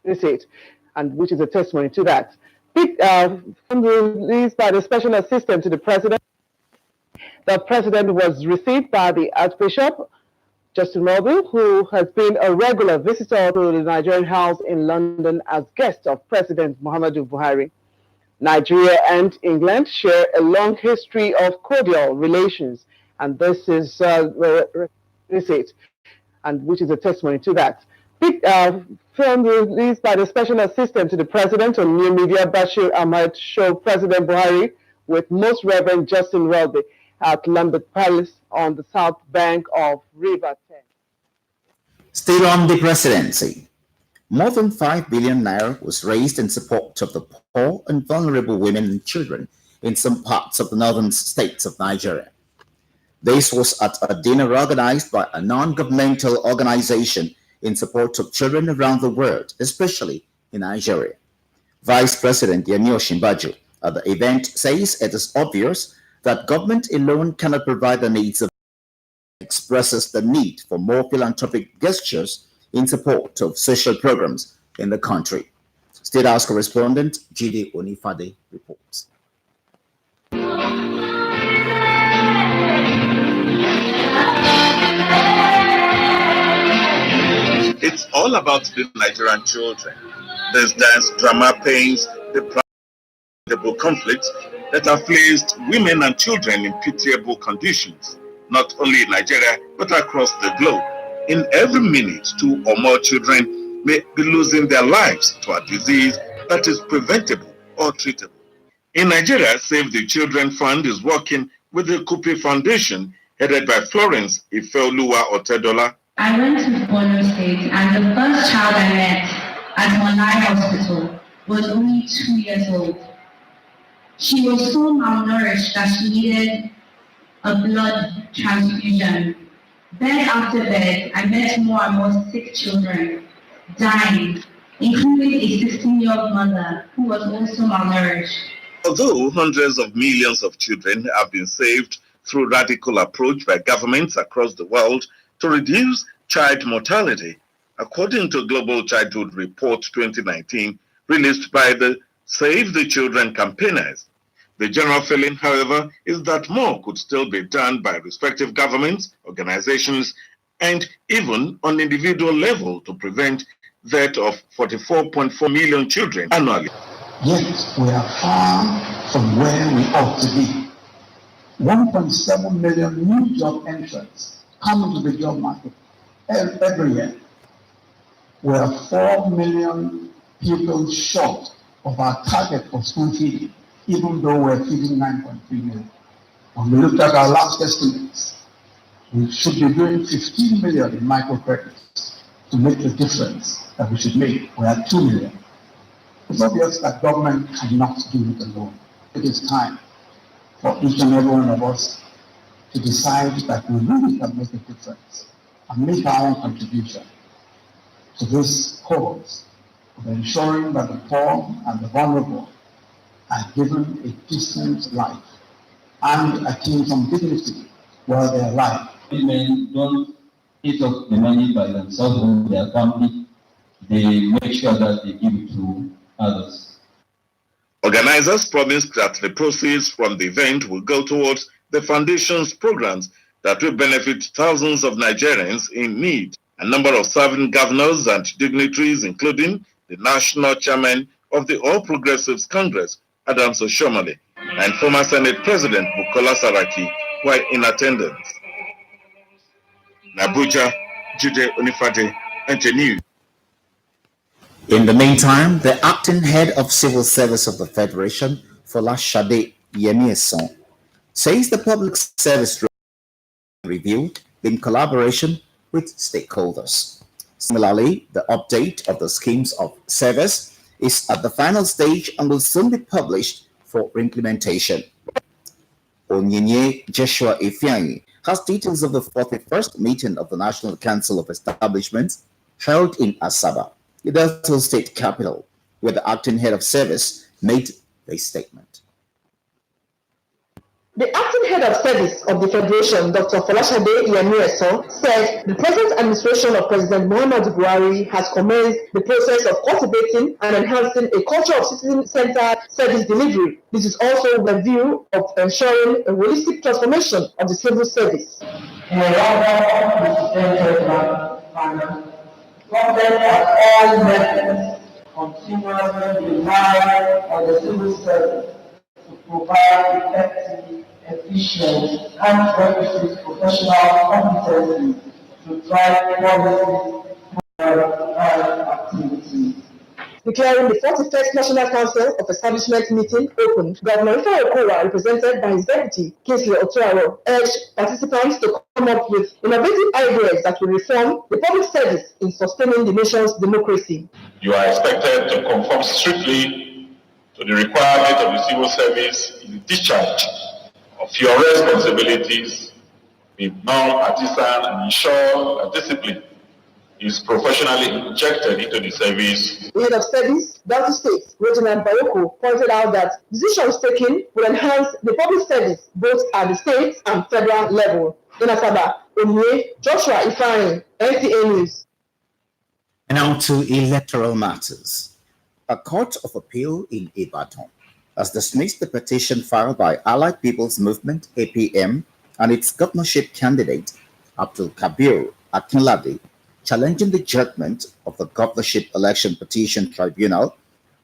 receipt, and which is a testimony to that. Released by the special assistant to the president. The president was received by the Archbishop Justin Welby, who has been a regular visitor to the Nigerian House in London as guest of President Muhammadu Buhari. Nigeria and England share a long history of cordial relations, and this is receipt, and which is a testimony to that. Film released by the special assistant to the president on new media, Bashir Ahmad, showed President Buhari with Most Reverend Justin Welby at Lambeth Palace on the south bank of River Thames. Still on the presidency, more than 5 billion naira was raised in support of the poor and vulnerable women and children in some parts of the northern states of Nigeria. This was at a dinner organized by a non-governmental organization in support of children around the world, especially in Nigeria. Vice President Yemi Osinbajo at the event says it is obvious that government alone cannot provide the needs of expresses the need for more philanthropic gestures in support of social programs in the country. State House correspondent Nta Abeokuta reports. It's all about the Nigerian children. This dance drama paints the conflicts that have placed women and children in pitiable conditions, not only in Nigeria, but across the globe. In every minute, 2 or more children may be losing their lives to a disease that is preventable or treatable. In Nigeria, Save the Children Fund is working with the Kupi Foundation, headed by Florence Ifeoluwa Otedola. I went to Borno State, and the first child I met at Monai Hospital was only 2 years old. She was so malnourished that she needed a blood transfusion. Bed after bed, I met more and more sick children dying, including a 16-year-old mother who was also malnourished. Although hundreds of millions of children have been saved through radical approach by governments across the world to reduce child mortality, according to Global Childhood Report 2019, released by the Save the Children campaigners. The general feeling, however, is that more could still be done by respective governments, organizations, and even on individual level to prevent death of 44.4 million children annually. Yet we are far from where we ought to be. 1.7 million new job entrants come into the job market every year. We are 4 million people short of our target for school feeding, even though we're feeding 9.3 million. When we looked at our last estimates, we should be doing 15 million in microcredits to make the difference that we should make. We're at 2 million. It's obvious that government cannot do it alone. It is time for each and every one of us to decide that we really can make a difference and make our own contribution to this cause of ensuring that the poor and the vulnerable are given a decent life and attain some dignity while they are alive. Women don't eat up the money by themselves or their family. They make sure that they give it to others. Organizers promised that the proceeds from the event will go towards the foundation's programs that will benefit thousands of Nigerians in need. A number of serving governors and dignitaries, including the national chairman of the All Progressives Congress, Adams Oshomale, and former Senate President Bukola Saraki, were in attendance. In Abuja, Nta Abeokuta, Nta News. In the meantime, the acting head of Civil Service of the Federation, Folashade Yemieson, says the public service reviewed in collaboration with stakeholders. Similarly, the update of the schemes of service is at the final stage and will soon be published for implementation. Onyenye Joshua Ifeanyi has details of the 41st meeting of the National Council of Establishments held in Asaba, the Delta State capital, where the acting head of service made a statement. The acting head head of service of the Federation, Dr. Folashade Iyanueso, said the present administration of President Muhammadu Buhari has commenced the process of cultivating and enhancing a culture of citizen-centered service delivery. This is also the view of ensuring a holistic transformation of the civil service. In a rather unprecedented manner, government at all levels continuously rely on the civil service to provide effective, efficient, and requisite professional competency to drive policy and activities. Declaring the 41st National Council of Establishment meeting open, Governor Nta Abeokuta, represented by his deputy, Kingsley Otuaro, urged participants to come up with innovative ideas that will reform the public service in sustaining the nation's democracy. You are expected to conform strictly to the requirement of the civil service in the discharge of your responsibilities, be non-partisan, and ensure that discipline is professionally injected into the service. The head of service, Delta State, Reginald Bayoko, pointed out that decisions taken will enhance the public service both at the state and federal level. In Asaba, Onye, Joshua Ifeanyi, NTA News. And now to electoral matters. A court of appeal in Ibadan has dismissed the petition filed by Allied People's Movement, APM, and its governorship candidate, Abdul Kabir Akinlade, challenging the judgment of the Governorship Election Petition Tribunal,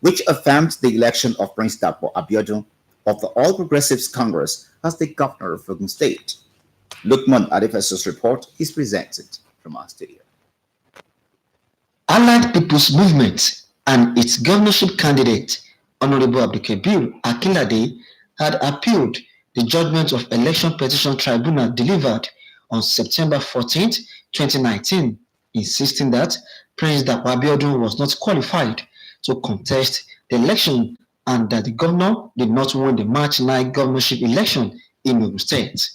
which affirmed the election of Prince Nta Abeokuta of the All Progressives Congress as the governor of Ogun State. Lukman Adefeso's report is presented from our studio. Allied People's Movement and its governorship candidate, Honorable Abdul Kabir Akinlade, had appealed the judgment of Election Petition Tribunal delivered on September 14, 2019, insisting that Prince Nta Abeokuta was not qualified to contest the election and that the governor did not win the March 9 governorship election in Ogun State.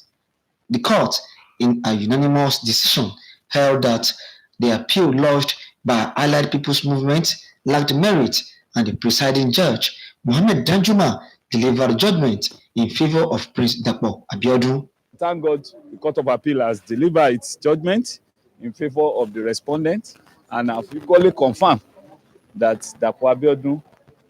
The court, in a unanimous decision, held that the appeal lodged by Allied People's Movement lacked merit, and the presiding judge, Mohammed Danjuma, delivered judgment in favor of Prince Nta Abeokuta. Thank God, the Court of Appeal has delivered its judgment in favor of the respondent and have equally confirmed that Nta Abeokuta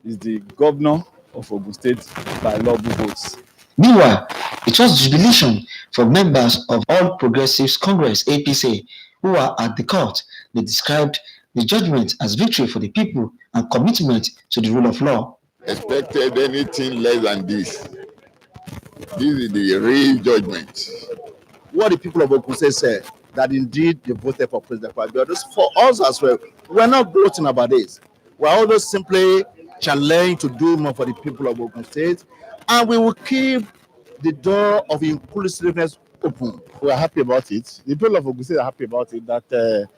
is the governor of Ogun State by lawful votes. Meanwhile, it was jubilation for members of All Progressives Congress, APC, who are at the court. They described the judgment as victory for the people and commitment to the rule of law. Expected anything less than this. This is the real judgment. What the people of Ogun State said, that indeed they voted for President Abeokuta. For us as well, we're not gloating about this. We're also simply challenged to do more for the people of Ogun State, and we will keep the door of inclusiveness open. We are happy about it. The people of Ogun State are happy about it, that the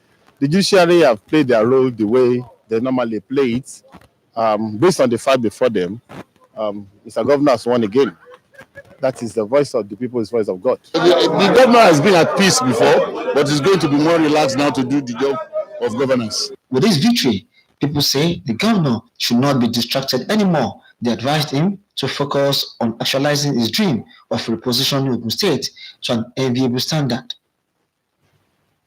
judiciary have played their role the way they normally play it. Based on the fact before them, Mr. Governor has won again. That is the voice of the people, is the voice of God. The governor has been at peace before, but is going to be more relaxed now to do the job of governance. With this victory, people say the governor should not be distracted anymore. They advised him to focus on actualizing his dream of repositioning Ogun State to an enviable standard.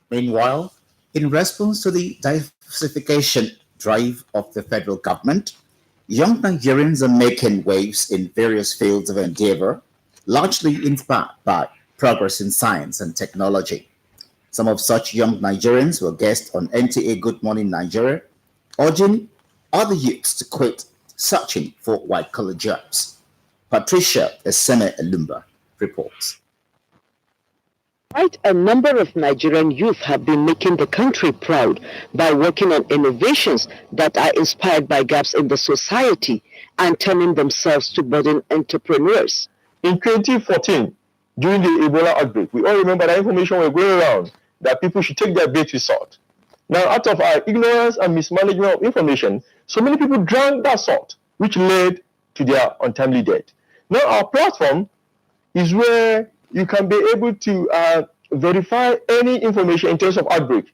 Meanwhile, in response to the diversification drive of the federal government, young Nigerians are making waves in various fields of endeavor, largely inspired by progress in science and technology. Some of such young Nigerians were guests on NTA Good Morning Nigeria, urging other youths to quit searching for white-collar jobs. Patricia Eseme Elumba reports. Quite a number of Nigerian youth have been making the country proud by working on innovations that are inspired by gaps in the society and turning themselves to budding entrepreneurs. In 2014, during the Ebola outbreak, we all remember that information was going around that people should take their bait with salt. Now, out of our ignorance and mismanagement of information, so many people drank that salt, which led to their untimely death. Now, our platform is where you can be able to verify any information in terms of outbreak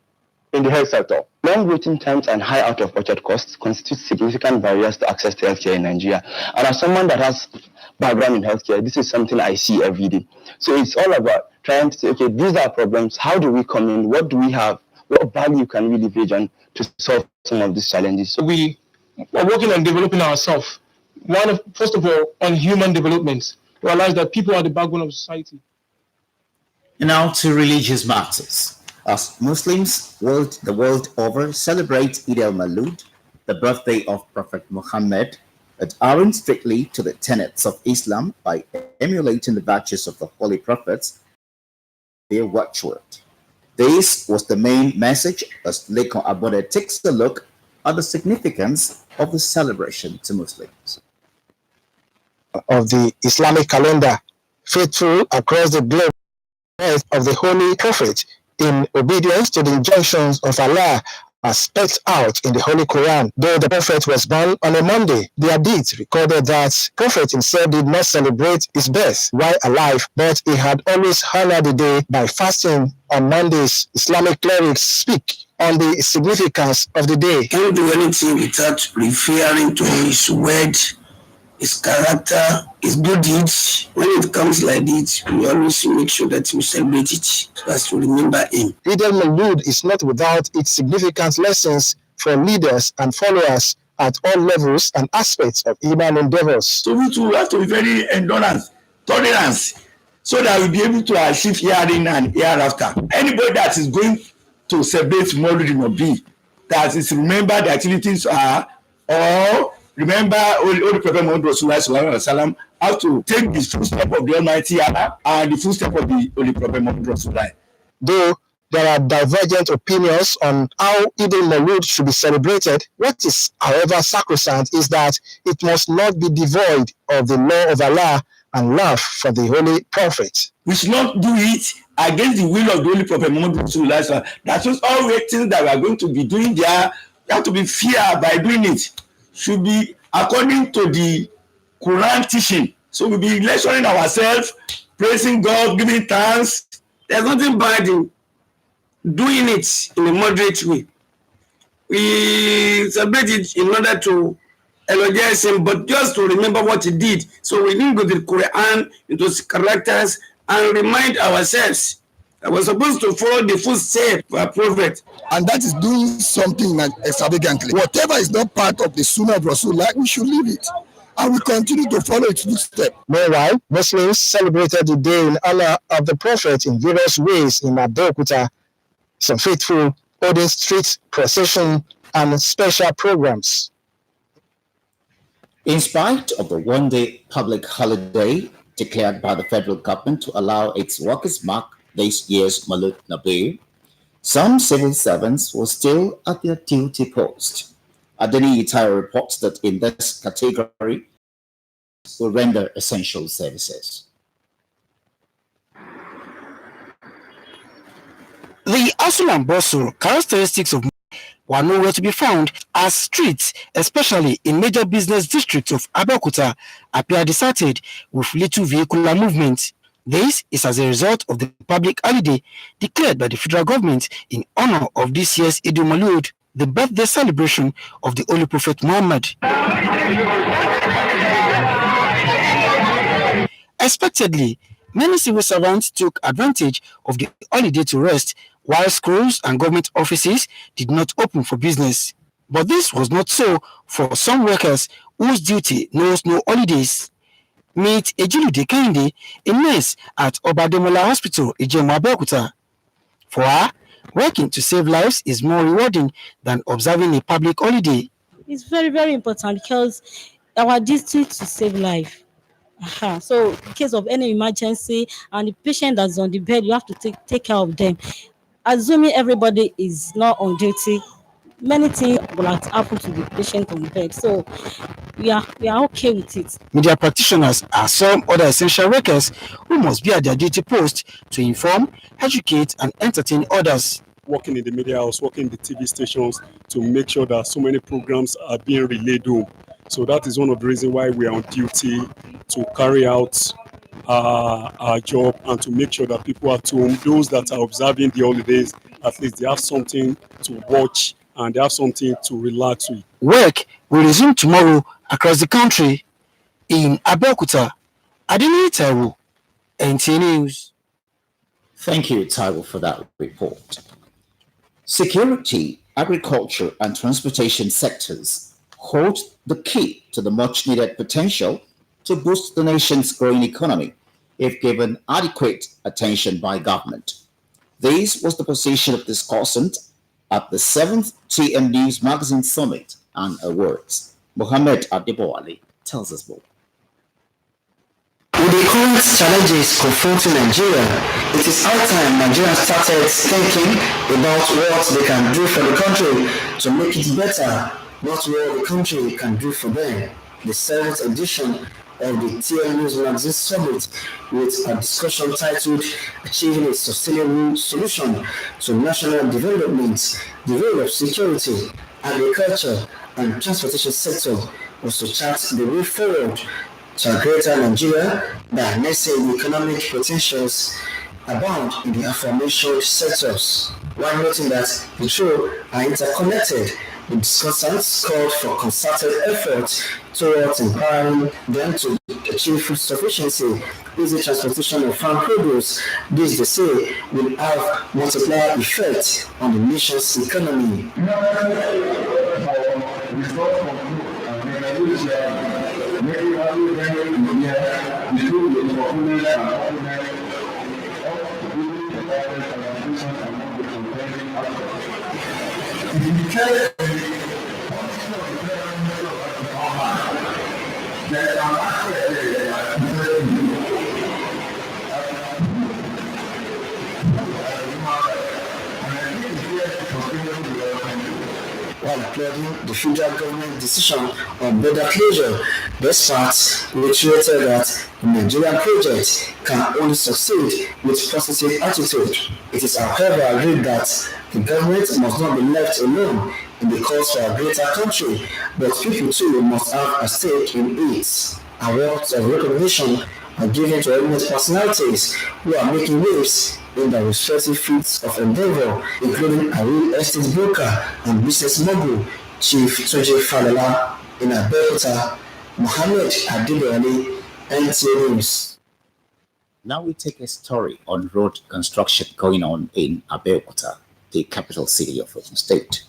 in the health sector. Long waiting times and high out-of-pocket costs constitute significant barriers to access to healthcare in Nigeria. And as someone that has background in healthcare, this is something I see every day. So it's all about trying to say, okay, these are problems. How do we come in? What do we have? What value can we leverage on to solve some of these challenges? So we are working on developing ourselves. First of all, on human development. Realize that people are the backbone of society. Now to religious matters. As Muslims the world over celebrate Eid al-Maulud, the birthday of Prophet Muhammad, adhering strictly to the tenets of Islam by emulating the virtues of the Holy Prophets, their watchword. This was the main message as Lekon Abode takes a look at the significance of the celebration to Muslims. Of the Islamic calendar, faithful across the globe of the Holy Prophet in obedience to the injunctions of Allah are spelled out in the Holy Quran. Though the Prophet was born on a Monday, the Hadith recorded that Prophet himself did not celebrate his birth while alive, but he had always honored the day by fasting on Mondays. Islamic clerics speak on the significance of the day. Can't do anything without referring to his word, his character, his good deeds. When it comes like this, we always make sure that we celebrate it so as to remember him. Eid al-Maulud is not without its significant lessons for leaders and followers at all levels and aspects of human endeavors. So we too have to be very tolerant, so that we'll be able to achieve herein and hereafter. Anybody that is going to celebrate Maulud must be that is remember the activities are or remember Holy Prophet Muhammad Rasulullah how to take the full step of the Almighty Allah and the full step of the Holy Prophet Muhammad Rasulullah. Though there are divergent opinions on how Eid al-Maulud should be celebrated, what is, however, sacrosanct is that it must not be devoid of the law of Allah and love for the Holy Prophet. We should not do it against the will of the Holy Prophet Muhammad Rasulullah. That's just all the things that we are going to be doing there. You have to be fair by doing it. Should be according to the Quran teaching. So we'll be lecturing ourselves, praising God, giving thanks. There's nothing bad in doing it in a moderate way. We celebrate it in order to eulogize him, but just to remember what he did. So we didn't go to the Quran, into his characters, and remind ourselves that we're supposed to follow the footsteps of our prophet. And that is doing something extravagantly. Whatever is not part of the Sunnah of Rasulullah, we should leave it. And we continue to follow its footsteps. Meanwhile, Muslims celebrated the day in honor of the Prophet in various ways in Abeokuta. Some faithful holding street procession and special programs. In spite of the one-day public holiday declared by the federal government to allow its workers mark this year's Maulud Nabi, some civil servants were still at their duty post. Adeni Itaya reports that in this category will render essential services. The hustle and bustle characteristics of were nowhere to be found as streets, especially in major business districts of Abeokuta, appear deserted with little vehicular movement. This is as a result of the public holiday declared by the federal government in honor of this year's Eid al-Maulud, the birthday celebration of the Holy Prophet Muhammad. Expectedly, many civil servants took advantage of the holiday to rest, while schools and government offices did not open for business. But this was not so for some workers whose duty knows no holidays. Meet Ejilude Kehinde, a nurse at Obademola Hospital, Ijemu, Abeokuta. For her, working to save lives is more rewarding than observing a public holiday. It's very, very important because our duty to save life. So in case of any emergency and the patient that's on the bed, you have to take care of them. Assuming everybody is not on duty, many things will have happened to the patient on the bed. So we are okay with it. Media practitioners are some other essential workers who must be at their duty post to inform, educate, and entertain others. Working in the media house, working in the TV stations to make sure that so many programs are being relayed home. So that is one of the reasons why we are on duty to carry out our job and to make sure that people at home, those that are observing the holidays, at least they have something to watch and they have something to relax with. Work will resume tomorrow across the country. In Abeokuta, Nta Abeokuta, NTA News. Thank you, Taiwo, for that report. Security, agriculture, and transportation sectors hold the key to the much-needed potential to boost the nation's growing economy if given adequate attention by government. This was the position of discussant at the 7th TM News Magazine Summit and Awards. Mohammed Adebowale tells us more. With the current challenges confronting Nigeria, it is high time Nigeria started thinking about what they can do for the country to make it better, not what the country can do for them. The 7th edition of the TM News Magazine Summit, with a discussion titled Achieving a Sustainable Solution to National Development, the Role of Security, Agriculture, and Transportation Sector, was to chart the way forward to a greater Nigeria by harnessing the economic potentials abound in the aforementioned sectors, while noting that the two are interconnected. The discussants called for concerted efforts towards empowering them to achieve food sufficiency, easy transportation of farm produce. This, they say, will have multiplier effect on the nation's economy. While applauding the federal government's decision on border closure, the experts reiterated that the Nigerian project can only succeed with positive attitude. It is however agreed that the government must not be left alone in the cause for a greater country, but people too must have a stake in it. Awards of recognition are given to eminent personalities who are making waves in their respective fields of endeavor, including a real estate broker and business mogul, Chief Tunji Falala. In Abeokuta, Mohammed Adebowale, NTA News. Now we take a story on road construction going on in Abeokuta, the capital city of Ogun State.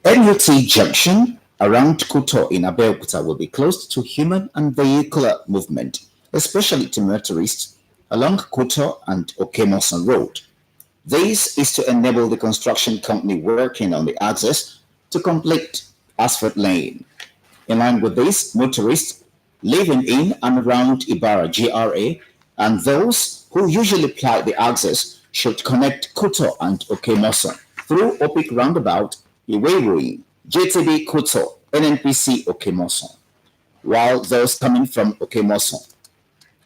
NUT Junction around Kuto in Abeokuta will be closed to human and vehicular movement, especially to motorists along Kuto and Okemoson Road. This is to enable the construction company working on the access to complete asphalt lane. In line with this, motorists living in and around Ibarra GRA and those who usually ply the access should connect Kuto and Okemoson through Opik Roundabout, Iweruyi, JTB Kuto, NNPC Okemoson, while those coming from Okemoson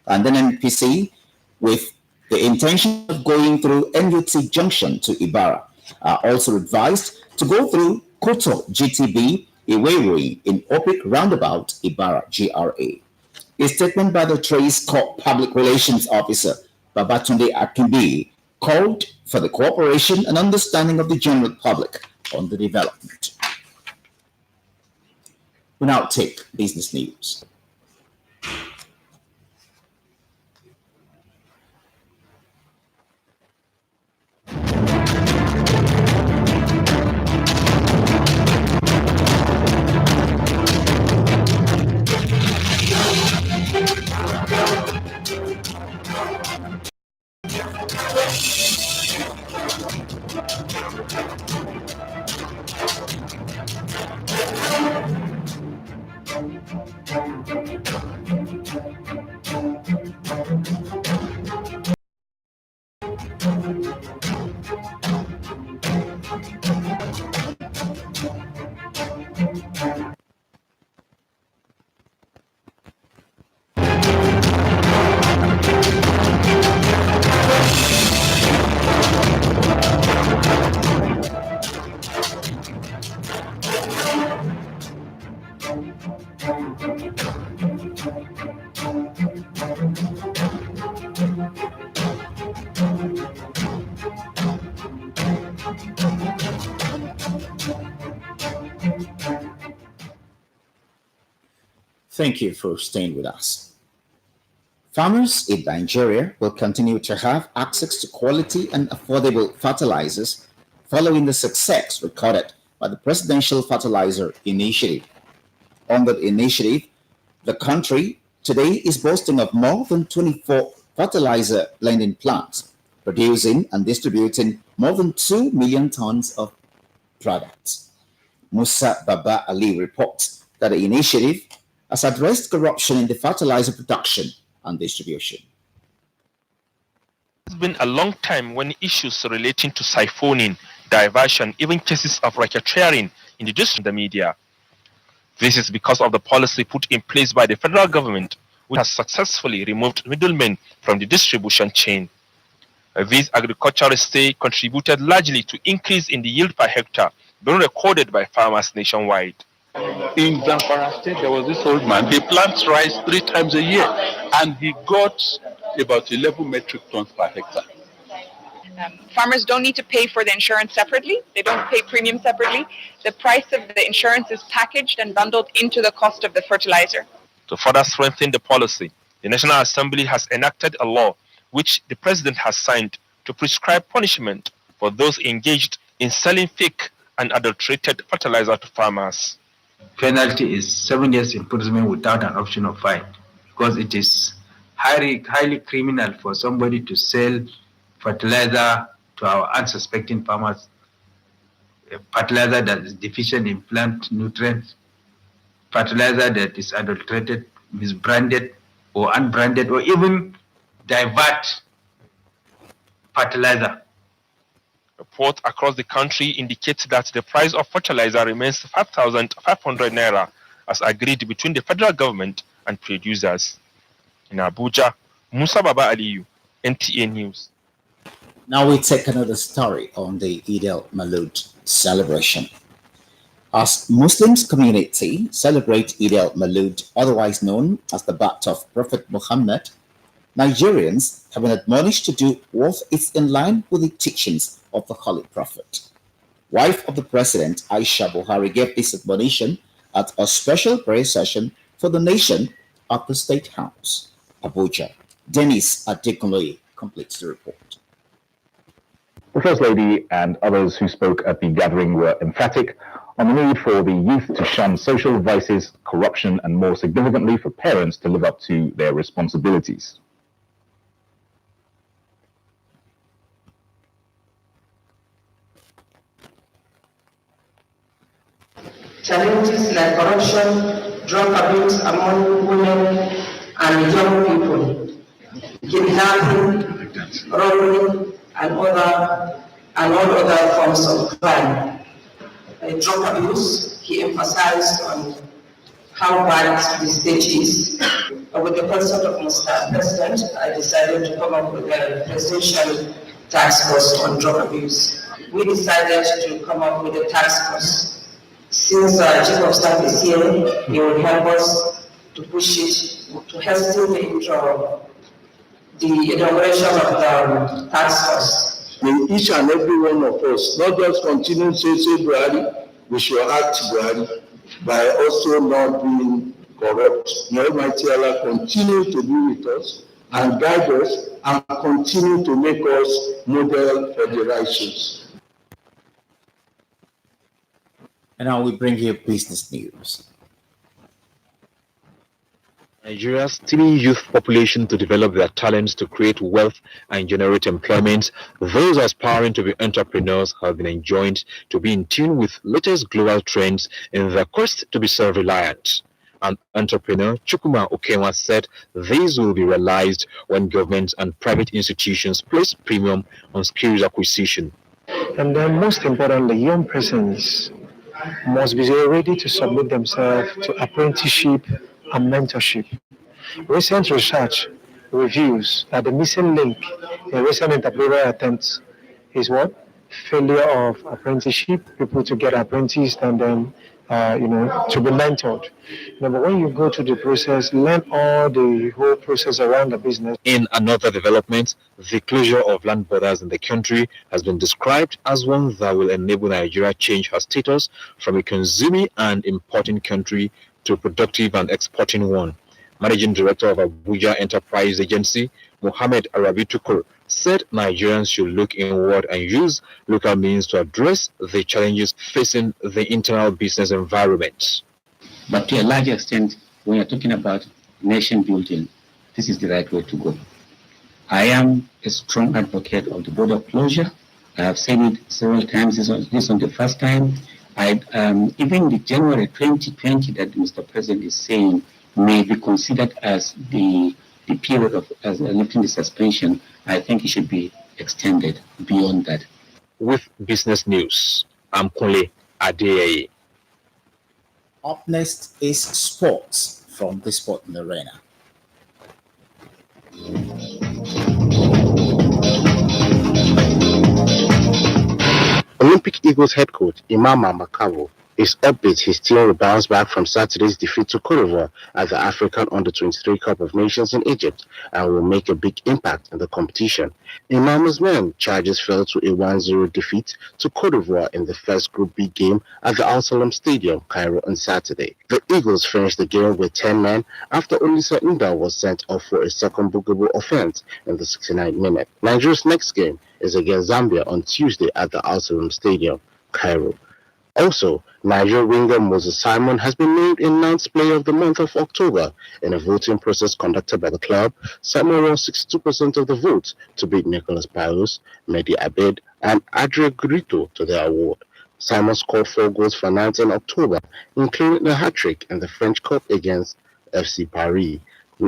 and NNPC with the intention of going through NUT Junction to Ibarra are also advised to go through Kuto GTB Iweruyi in Opik Roundabout Ibarra GRA. A statement by the Trace Corp Public Relations Officer Babatunde Akinbi called for the cooperation and understanding of the general public on the development. We now take business news. Thank you for staying with us. Farmers in Nigeria will continue to have access to quality and affordable fertilizers following the success recorded by the Presidential Fertilizer Initiative. On that initiative, the country today is boasting of more than 24 fertilizer blending plants, producing and distributing more than 2 million tons of products. Musa Baba Ali reports that the initiative has addressed corruption in the fertilizer production and distribution. It's been a long time when issues relating to siphoning, diversion, even cases of racketeering in the media. This is because of the policy put in place by the federal government, which has successfully removed middlemen from the distribution chain. These agricultural states contributed largely to increase in the yield per hectare being recorded by farmers nationwide. In Zamfara State, there was this old man. He plants rice 3 times a year, and he got about 11 metric tons per hectare. Farmers don't need to pay for the insurance separately. They don't pay premium separately. The price of the insurance is packaged and bundled into the cost of the fertilizer. To further strengthen the policy, the National Assembly has enacted a law which the President has signed to prescribe punishment for those engaged in selling fake and adulterated fertilizer to farmers. Penalty is 7 years imprisonment without an option of fine, because it is highly criminal for somebody to sell fertilizer to our unsuspecting farmers, a fertilizer that is deficient in plant nutrients, fertilizer that is adulterated, misbranded, or unbranded, or even divert fertilizer. Reports across the country indicate that the price of fertilizer remains 5,500 naira as agreed between the federal government and producers. In Abuja, Musa Baba Aliyu, NTA News. Now we take another story on the Eid al-Maulud celebration. As Muslims community celebrate Eid al-Maulud, otherwise known as the birth of Prophet Muhammad, Nigerians have been admonished to do what is in line with the teachings of the Holy Prophet. Wife of the President, Aisha Buhari, gave this admonition at a special prayer session for the nation at the State House, Abuja. Dennis Adekunle completes the report. The First Lady and others who spoke at the gathering were emphatic on the need for the youth to shun social vices, corruption, and more significantly for parents to live up to their responsibilities. Challenges like corruption, drug abuse among women and young people, kidnapping, robbery, and all other forms of crime. Drug abuse, he emphasized on how bad the state is. With the consent of Mr. President, I decided to come up with a presidential task force on drug abuse. We decided to come up with a task force. Since Chief of Staff is here, he will help us to push it, to hasten the inauguration of the task force. May each and every one of us not just continue to say Buhari, we should act Buhari by also not being corrupt. May Almighty Allah continue to be with us and guide us and continue to make us model for the righteous. And now we bring you business news. Nigeria's steady youth population to develop their talents to create wealth and generate employment. Those aspiring to be entrepreneurs have been enjoined to be in tune with latest global trends in their quest to be self-reliant. An entrepreneur, Chukwuma Okenwa, said these will be realized when governments and private institutions place premium on skills acquisition. And then most importantly, young persons must be ready to submit themselves to apprenticeship and mentorship. Recent research reveals that the missing link in recent entrepreneurial attempts is what? Failure of apprenticeship, people to get apprenticed and then to be mentored. But when you go to the process, learn all the whole process around the business. In another development, the closure of land borders in the country has been described as one that will enable Nigeria change her status from a consuming and importing country to a productive and exporting one. Managing Director of Abuja Enterprise Agency, Mohammed Arabi Tukur, said Nigerians should look inward and use local means to address the challenges facing the internal business environment. But to a large extent, when you're talking about nation building, this is the right way to go. I am a strong advocate of the border closure. I have said it several times. This on the first time. Even the January 2020 that Mr. President is saying may be considered as the period of lifting the suspension. I think it should be extended beyond that. With business news, I'm Kunle Adeyeye. Up next is sports from the Sporting Arena. Olympic Eagles head coach Imama Makabo is upbeat his team will bounce back from Saturday's defeat to Cote d'Ivoire at the African Under-23 Cup of Nations in Egypt and will make a big impact in the competition. Imama's men charges fell to a 1-0 defeat to Cote d'Ivoire in the first Group B game at the Al Salam Stadium, Cairo, on Saturday. The Eagles finished the game with 10 men after Olisa Nda was sent off for a second bookable offense in the 69th minute. Nigeria's next game is against Zambia on Tuesday at the Al Salam Stadium, Cairo. Also, Nigeria winger Moses Simon has been named announced player of the month of October in a voting process conducted by the club. Simon won 62% of the votes to beat Nicholas Pius, Mehdi Abed, and Adria Grito to the award. Simon scored 4 goals for Nantes in October, including a hat-trick in the French Cup against FC Paris.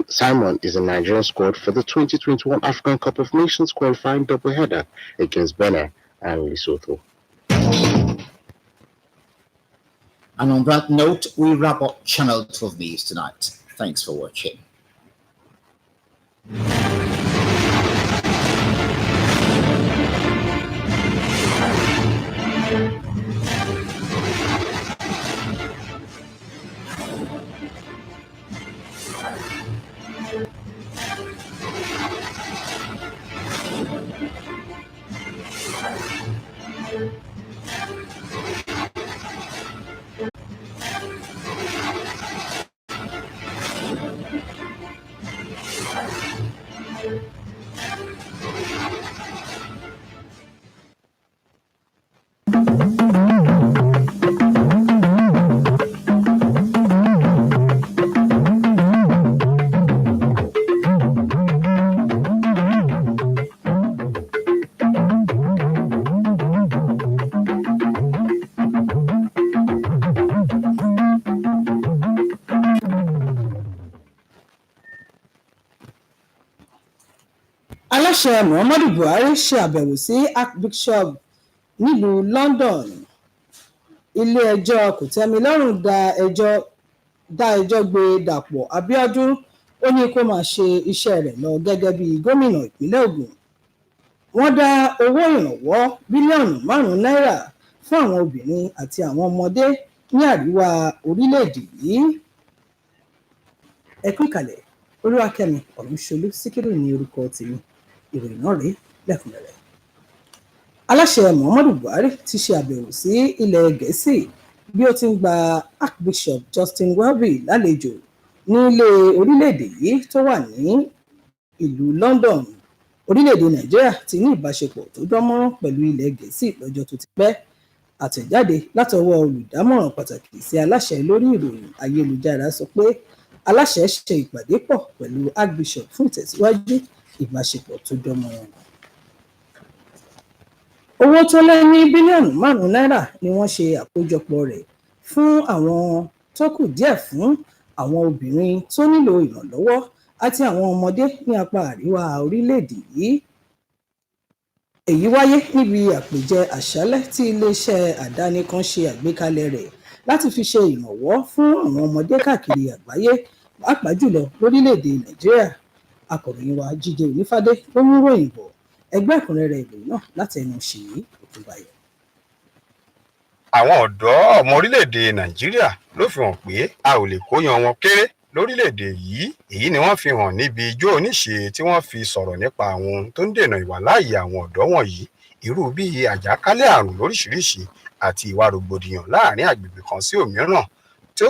Simon is a Nigerian squad for the 2021 African Cup of Nations qualifying doubleheader against Benin and Lesotho. And on that note, we wrap up Channel 12 News tonight. Thanks for watching. aláṣẹ Muhammadu Buhari ṣe àbẹ̀wò sí Archbishop nílùú London. Ilé-ẹjọ́ kòtẹ́milọ́rùn dá ẹjọ́ gbé Dàpọ̀ Abíọ́dún, ó ní kó máa ṣe iṣẹ́ rẹ̀ lọ gẹ́gẹ́ bí gómìnà ìpínlẹ̀ Ògùn. Wọ́n dá owó ìrànwọ́ bílíọ̀nù 5 náírà fún àwọn obìnrin àti àwọn ọmọdé ní àríwá orílẹ̀-èdè yìí. Ẹ kú ìkàlẹ̀, Olúwakẹ́mi Ọ̀rúnṣolú Síkírù ní orúkọ tèmi. Ìròyìn náà rèé lẹ́kùnrẹ́rẹ́. Aláṣẹ Muhammadu Buhari ti ṣe àbẹ̀wò sí ilẹ̀ Gẹ̀ẹ́sì bí ó ti ń gba Archbishop Justin Welby lálejò nílé orílẹ̀-èdè yìí tó wà ní ìlú London. Orílẹ̀-èdè Nàìjíríà ti ní ìbáṣepọ̀ tó dánmọ́rán pẹ̀lú ilẹ̀ Gẹ̀ẹ́sì lọ́jọ́ tó ti pẹ́. Àtẹ̀jáde látọwọ́ olùdámọ̀ràn pàtàkì sí aláṣẹ lórí ìròyìn ayélujára sọ pé aláṣẹ ṣe ìpàdé pọ̀ pẹ̀lú Archbishop fún ìtẹ̀síwájú ìbáṣepọ̀ tó dánmọ́rán. Owó tó lé ní bílíọ̀nù 5 náírà ni wọ́n ṣe àkójọpọ̀ rẹ̀ fún àwọn tó kù díẹ̀ fún àwọn obìnrin tó nílò ìrànlọ́wọ́ àti àwọn ọmọdé ní apá àríwá orílẹ̀-èdè yìí. Èyí wáyé níbi àpèjẹ àṣálẹ́ tí iléeṣẹ́ àdáni kan ṣe àgbékalẹ̀ rẹ̀ láti fi ṣe ìrànwọ́ fún àwọn ọmọdé káàkiri àgbáyé, pàápàá jùlọ lórílẹ̀-èdè Nàìjíríà. Akọ̀ròyìn wa Jídé Onífádé ló mú ròyìn bọ̀. Ẹgbẹ́ ẹ̀kúnrẹ́rẹ́ ìròyìn náà láti ẹnu Ṣèyí Ògúnbáyọ̀. Àwọn ọ̀dọ́ ọmọ orílẹ̀-èdè Nàìjíríà ló fi hàn pé a ò lè kóyan wọn kéré lórílẹ̀-èdè yìí. Èyí ni wọ́n fi hàn níbi ijó oníṣe tí wọ́n fi sọ̀rọ̀ nípa àwọn ohun tó ń dènà ìwàláàyè àwọn ọ̀dọ́ wọ̀nyí, irú bíi àjàkálẹ̀ àrùn lóríṣiríṣi àti ìwà rògbòdìyàn láàrin àgbègbè kan sí òmíràn